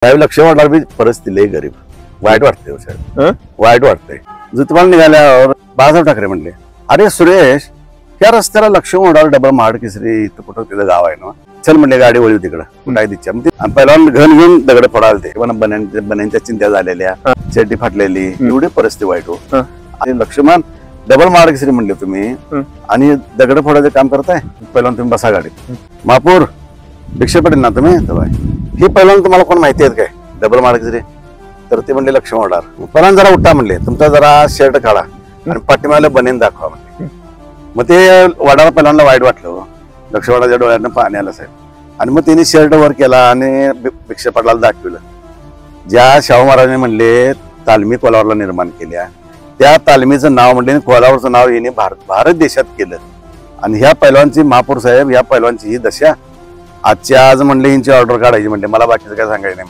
साहेब लक्ष वाढणार बी परिस्थिती लई गरीब वाईट वाटते साहेब वाईट वाटतंय जुतवाल निघाल्यावर बाळासाहेब ठाकरे म्हणले अरे सुरेश त्या रस्त्याला लक्ष वाढणार डबल महाड केसरी इथं कुठं तिथं गाव आहे ना चल म्हणले गाडी वळू तिकडं काय दिच्छा पहिला घन घेऊन दगड फोडाल ते बन्यांच्या चिंत्या झालेल्या चड्डी फाटलेली एवढी परिस्थिती वाईट हो आणि लक्ष्मण डबल महाड केसरी म्हणले तुम्ही आणि दगड फोडायचं काम करताय पहिला तुम्ही बसा गाडीत महापूर भिक्षा पडेल ना तुम्ही हे पहिल्यांदा तुम्हाला कोण माहिती आहेत काय डबल मार्क जरी तर ते म्हणले लक्ष वाढणार पहिल्यांदा जरा उठा म्हणले तुमचा जरा शर्ट काढा आणि पाठीमागला बनेन दाखवा म्हणले मग ते वाडाला पहिल्यांदा वाईट वाटलं लक्ष वाडाच्या डोळ्यानं पाणी आलं साहेब आणि मग त्यांनी शर्ट वर केला आणि भिक्षा पडलाला दाखवलं ज्या शाहू महाराजांनी म्हणले तालमी कोल्हापूरला निर्माण केल्या त्या तालमीचं नाव म्हणले कोल्हापूरचं नाव यांनी भारत देशात केलं आणि ह्या पैलवानची महापौर साहेब ह्या पैलवानची ही दशा आजच्या आज म्हणले यांची ऑर्डर काढायची म्हणले मला बाकीचं काय सांगायचं नाही.